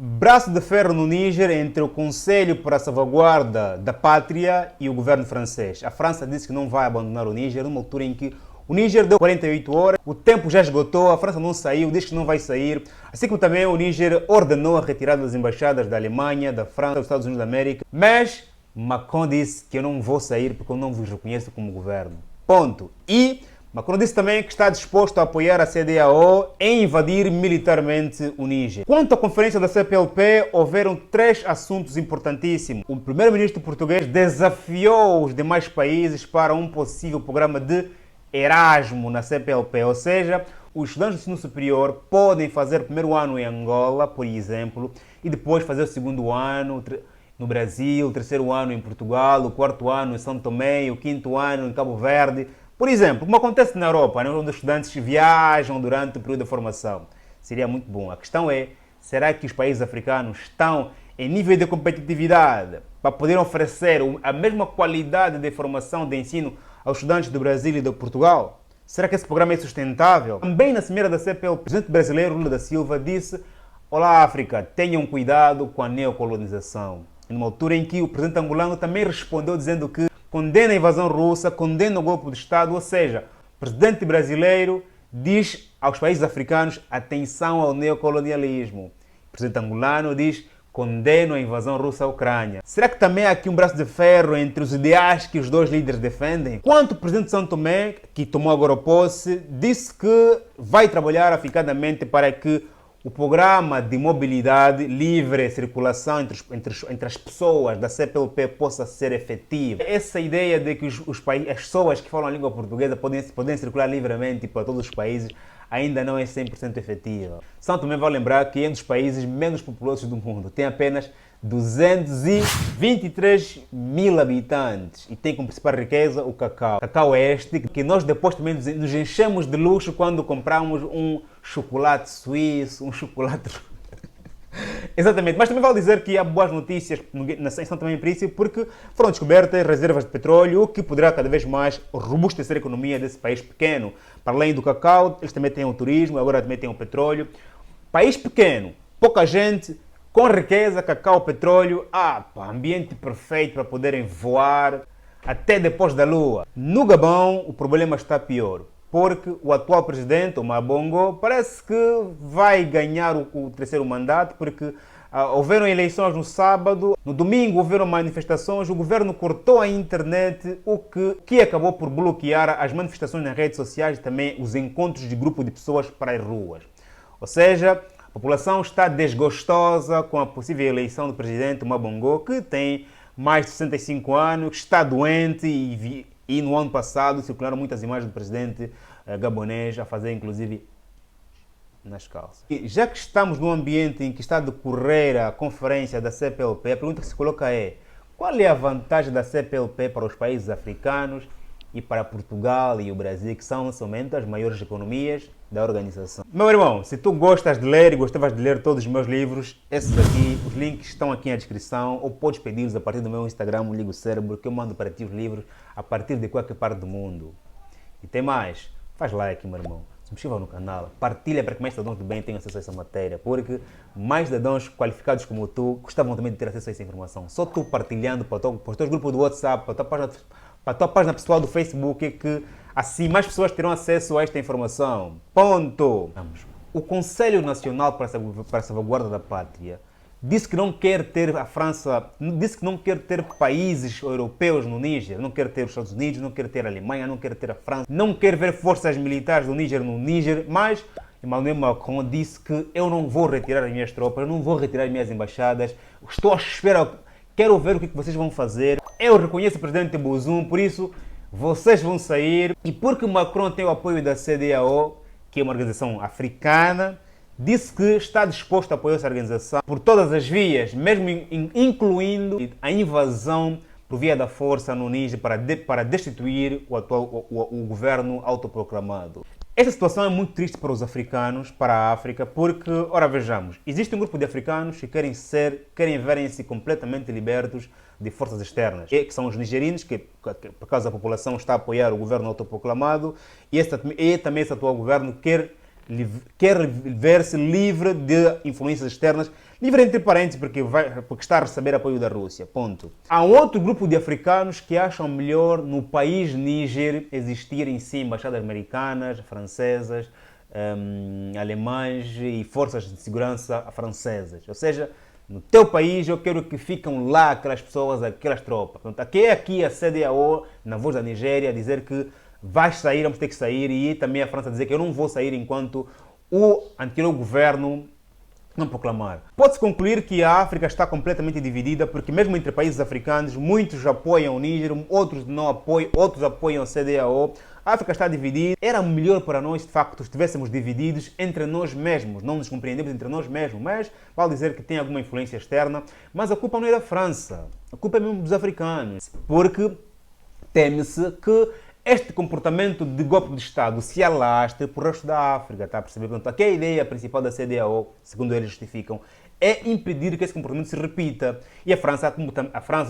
Braço de ferro no Níger entre o Conselho para a Salvaguarda da Pátria e o governo francês. A França disse que não vai abandonar o Níger numa altura em que o Níger deu 48 horas, o tempo já esgotou, a França não saiu, diz que não vai sair. Assim como também o Níger ordenou a retirada das embaixadas da Alemanha, da França, dos Estados Unidos da América. Mas Macron disse que eu não vou sair porque eu não vos reconheço como governo. Ponto. E Macron disse também que está disposto a apoiar a CEDEAO em invadir militarmente o Níger. Quanto à conferência da CPLP, houveram 3 assuntos importantíssimos. O primeiro-ministro português desafiou os demais países para um possível programa de Erasmo na CPLP, ou seja, os estudantes do ensino superior podem fazer o primeiro ano em Angola, por exemplo, e depois fazer o segundo ano no Brasil, o terceiro ano em Portugal, o quarto ano em São Tomé, o quinto ano em Cabo Verde. Por exemplo, como acontece na Europa, onde os estudantes viajam durante o período de formação. Seria muito bom. A questão é, será que os países africanos estão em nível de competitividade para poder oferecer a mesma qualidade de formação, de ensino aos estudantes do Brasil e de Portugal? Será que esse programa é sustentável? Também na cimeira da CPLP, o presidente brasileiro Lula da Silva disse: "Olá África, tenham cuidado com a neocolonização." E numa altura em que o presidente angolano também respondeu dizendo que condena a invasão russa, condena o golpe de Estado, ou seja, o presidente brasileiro diz aos países africanos: atenção ao neocolonialismo. O presidente angolano diz: condeno a invasão russa à Ucrânia. Será que também há aqui um braço de ferro entre os ideais que os dois líderes defendem? Quanto o presidente de São Tomé, que tomou agora posse, disse que vai trabalhar afincadamente para que o programa de mobilidade, livre circulação entre as pessoas da CPLP possa ser efetivo. Essa ideia de que as pessoas que falam a língua portuguesa podem circular livremente para todos os países ainda não é 100% efetiva. São Tomé vai lembrar que é um dos países menos populosos do mundo. Tem apenas 223 mil habitantes e tem como principal riqueza o cacau. Cacau é este que nós depois também nos enchemos de luxo quando compramos um chocolate suíço, um chocolate... Exatamente, mas também vale dizer que há boas notícias em São Tomé e Príncipe porque foram descobertas reservas de petróleo, o que poderá cada vez mais robustecer a economia desse país pequeno. Para além do cacau, eles também têm o turismo, agora também têm o petróleo. País pequeno, pouca gente, com riqueza, cacau, petróleo, ambiente perfeito para poderem voar até depois da lua. No Gabão, o problema está pior, porque o atual presidente, o Mabongo, parece que vai ganhar o terceiro mandato, porque houveram eleições no sábado, no domingo houveram manifestações, o governo cortou a internet, o que acabou por bloquear as manifestações nas redes sociais e também os encontros de grupo de pessoas para as ruas. Ou seja, a população está desgostosa com a possível eleição do presidente Mabongo, que tem mais de 65 anos, está doente e no ano passado circularam muitas imagens do presidente gabonês a fazer inclusive nas calças. E já que estamos num ambiente em que está a decorrer a conferência da CPLP, a pergunta que se coloca é: qual é a vantagem da CPLP para os países africanos e para Portugal e o Brasil, que são somente as maiores economias da organização? Meu irmão, se tu gostas de ler e gostavas de ler todos os meus livros, esses aqui, os links estão aqui na descrição, ou podes pedi-los a partir do meu Instagram, o Ligo Cérebro, que eu mando para ti os livros a partir de qualquer parte do mundo. E tem mais, faz like, meu irmão, se inscreva no canal, partilha para que mais cidadãos do bem tenham acesso a essa matéria, porque mais cidadãos qualificados como tu gostavam também de ter acesso a essa informação. Só tu partilhando para os teus grupos do WhatsApp, para a tua página pessoal do Facebook, é que assim mais pessoas terão acesso a esta informação. Ponto! O Conselho Nacional para a Salvaguarda da Pátria disse que não quer ter a França, disse que não quer ter países europeus no Níger, não quer ter os Estados Unidos, não quer ter a Alemanha, não quer ter a França, não quer ver forças militares do Níger no Níger, mas Emmanuel Macron disse que eu não vou retirar as minhas tropas, não vou retirar as minhas embaixadas, estou à espera, quero ver o que vocês vão fazer. Eu reconheço o presidente Bazoum, por isso vocês vão sair. E porque Macron tem o apoio da CEDEAO, que é uma organização africana, disse que está disposto a apoiar essa organização por todas as vias, mesmo incluindo a invasão por via da força no Níger para destituir o governo autoproclamado. Esta situação é muito triste para os africanos, para a África, porque, ora vejamos, existe um grupo de africanos que querem verem-se completamente libertos de forças externas, que são os nigerinos, que por causa da população está a apoiar o governo autoproclamado, e também esse atual governo quer quer ver-se livre de influências externas, livre entre parênteses, porque está a receber apoio da Rússia, ponto. Há um outro grupo de africanos que acham melhor no país Níger existirem sim embaixadas americanas, francesas, alemãs e forças de segurança francesas. Ou seja, no teu país eu quero que ficam lá aquelas pessoas, aquelas tropas. Portanto, aqui a CEDEAO, na voz da Nigéria, dizer que vais sair, vamos ter que sair, e também a França dizer que eu não vou sair enquanto o anterior governo não proclamar. Pode-se concluir que a África está completamente dividida, porque mesmo entre países africanos, muitos apoiam o Níger, outros não apoiam, outros apoiam a CEDEAO. A África está dividida. Era melhor para nós, de facto, estivéssemos divididos entre nós mesmos, não nos compreendemos entre nós mesmos, mas vale dizer que tem alguma influência externa, mas a culpa não é da França, a culpa é mesmo dos africanos, porque teme-se que este comportamento de golpe de Estado se alastre para o resto da África, está a perceber? Portanto, aqui a ideia principal da CEDEAO, segundo eles justificam, é impedir que esse comportamento se repita. E a França,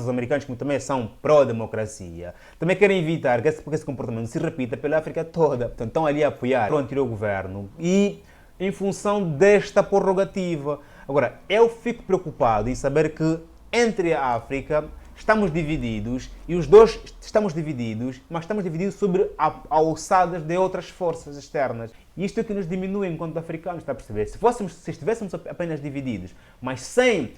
os americanos, como também são pró-democracia, também querem evitar que esse comportamento se repita pela África toda. Portanto, estão ali a apoiar o anterior governo e em função desta prerrogativa. Agora, eu fico preocupado em saber que entre a África estamos divididos, e os dois estamos divididos, mas estamos divididos sobre alçadas de outras forças externas. E isto é que nos diminui enquanto africanos, está a perceber? Se estivéssemos apenas divididos, mas sem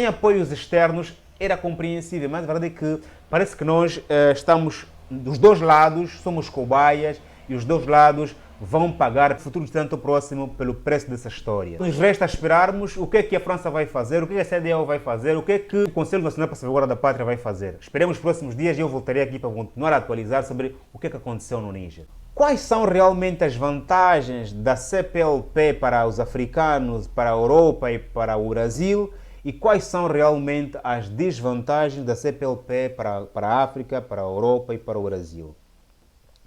apoios externos, era compreensível. Mas a verdade é que parece que nós estamos dos dois lados, somos cobaias, e os dois lados vão pagar no futuro tanto próximo pelo preço dessa história. Nos resta esperarmos o que é que a França vai fazer, o que é que a CEDEAO vai fazer, o que é que o Conselho Nacional para a Salvaguarda da Pátria vai fazer. Esperemos os próximos dias e eu voltarei aqui para continuar a atualizar sobre o que é que aconteceu no Níger. Quais são realmente as vantagens da CPLP para os africanos, para a Europa e para o Brasil? E quais são realmente as desvantagens da CPLP para a África, para a Europa e para o Brasil?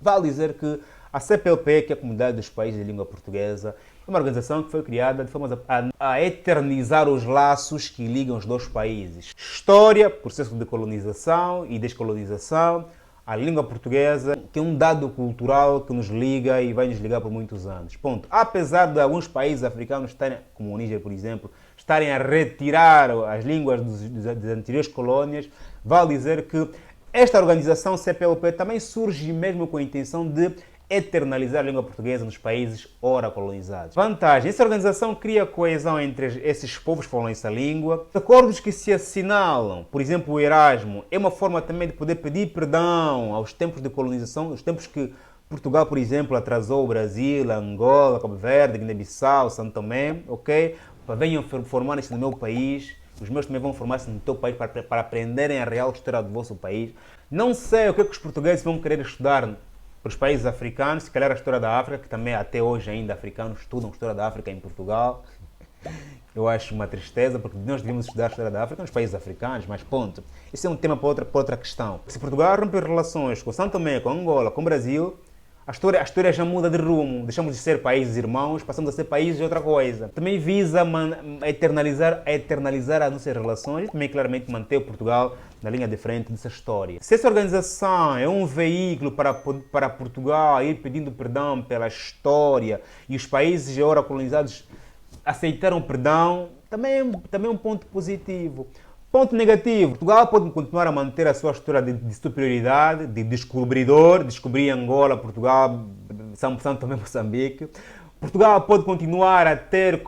Vale dizer que a CPLP, que é a Comunidade dos Países de Língua Portuguesa, é uma organização que foi criada de forma a eternizar os laços que ligam os dois países. História, processo de colonização e descolonização, a língua portuguesa, que é um dado cultural que nos liga e vai nos ligar por muitos anos. Ponto. Apesar de alguns países africanos, como o Níger, por exemplo, estarem a retirar as línguas das anteriores colônias, vale dizer que esta organização CPLP também surge mesmo com a intenção de eternalizar a língua portuguesa nos países ora colonizados. Vantagem: essa organização cria coesão entre esses povos que falam essa língua. Os acordos que se assinalam, por exemplo, o Erasmo, é uma forma também de poder pedir perdão aos tempos de colonização, os tempos que Portugal, por exemplo, atrasou o Brasil, Angola, Cabo Verde, Guiné-Bissau, São Tomé, ok? Venham formar-se no meu país, os meus também vão formar-se no teu país para aprenderem a real história do vosso país. Não sei o que é que os portugueses vão querer estudar para os países africanos, se calhar a história da África, que também até hoje ainda africanos estudam a história da África em Portugal. Eu acho uma tristeza, porque nós devíamos estudar a história da África nos países africanos, mas ponto. Esse é um tema para outra questão. Se Portugal romper relações com São Tomé, com Angola, com o Brasil, a história já muda de rumo. Deixamos de ser países irmãos, passamos a ser países de outra coisa. Também visa eternalizar as nossas relações e também claramente manter Portugal na linha de frente dessa história. Se essa organização é um veículo para Portugal ir pedindo perdão pela história e os países agora colonizados aceitaram perdão, também é um ponto positivo. Ponto negativo: Portugal pode continuar a manter a sua história de superioridade, de descobridor, descobrir Angola, Portugal, São Tomé, Moçambique. Portugal pode continuar a ter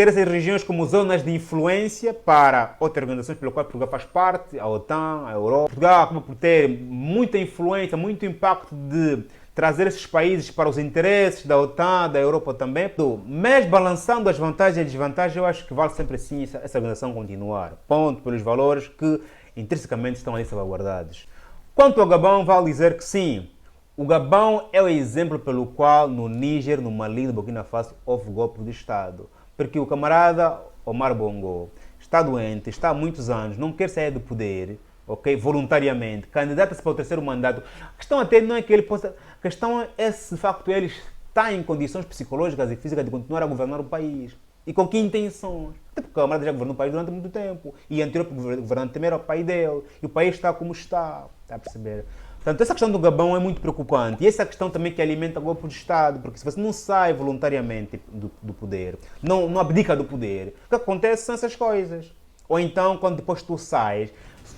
essas regiões como zonas de influência para outras organizações pelas quais Portugal faz parte, a OTAN, a Europa. Portugal acaba por ter muita influência, muito impacto de trazer esses países para os interesses da OTAN, da Europa também. Mas balançando as vantagens e desvantagens, eu acho que vale sempre assim essa organização continuar. Ponto, pelos valores que intrinsecamente estão ali salvaguardados. Quanto ao Gabão, vale dizer que sim, o Gabão é o exemplo pelo qual no Níger, no Mali, no Burkina Faso, houve golpe de Estado. Porque o camarada Omar Bongo está doente, está há muitos anos, não quer sair do poder, ok, voluntariamente, candidata-se para o terceiro mandato. A questão até não é que ele possa... A questão é se, de facto, ele está em condições psicológicas e físicas de continuar a governar o país. E com que intenções? Até porque o camarada já governou o país durante muito tempo. E o anterior governante também era o pai dele. E o país está como está. Está a perceber? Portanto, essa questão do Gabão é muito preocupante. E essa questão também que alimenta o golpe de Estado, porque se você não sai voluntariamente do poder, não abdica do poder, o que acontece são essas coisas. Ou então, quando depois tu sais,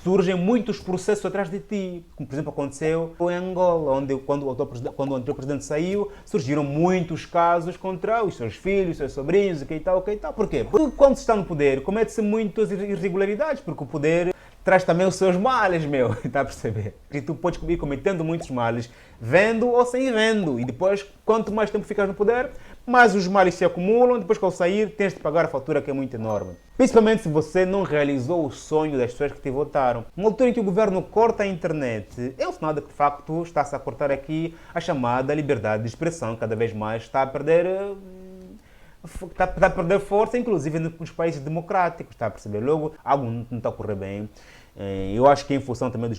surgem muitos processos atrás de ti. Como, por exemplo, aconteceu em Angola, onde quando o anterior presidente saiu, surgiram muitos casos contra os seus filhos, os seus sobrinhos, e tal. Porquê? Porque quando se está no poder, comete-se muitas irregularidades, porque o poder traz também os seus males, meu. Está a perceber? E tu podes ir cometendo muitos males, vendo ou sem vendo. E depois, quanto mais tempo ficas no poder, mais os males se acumulam. Depois que ao sair, tens de pagar a fatura, que é muito enorme. Principalmente se você não realizou o sonho das pessoas que te votaram. Uma altura em que o governo corta a internet, é um sinal de que, de facto, está-se a cortar aqui a chamada liberdade de expressão. Cada vez mais está a perder força, inclusive nos países democráticos, está a perceber? Logo, algo não está a correr bem. Eu acho que em função também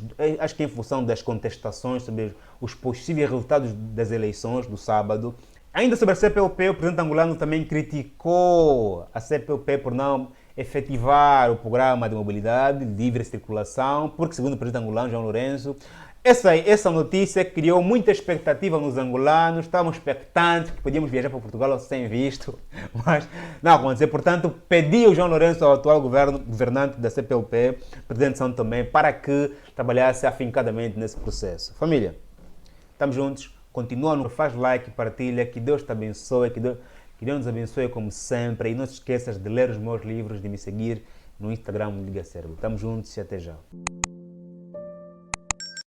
das contestações sobre os possíveis resultados das eleições do sábado, ainda sobre a CPLP, o presidente angolano também criticou a CPLP por não efetivar o programa de mobilidade, livre circulação, porque, segundo o presidente angolano, João Lourenço, essa notícia criou muita expectativa nos angolanos, estavam expectantes que podíamos viajar para Portugal sem visto, mas não aconteceu. Portanto, pediu João Lourenço ao atual governante da CPLP, presidente de São Tomé, para que trabalhasse afincadamente nesse processo. Família, estamos juntos, continua, faz like, partilha, que Deus te abençoe, que Deus nos abençoe como sempre, e não te esqueças de ler os meus livros, de me seguir no Instagram Liga Cérebro. Estamos juntos e até já.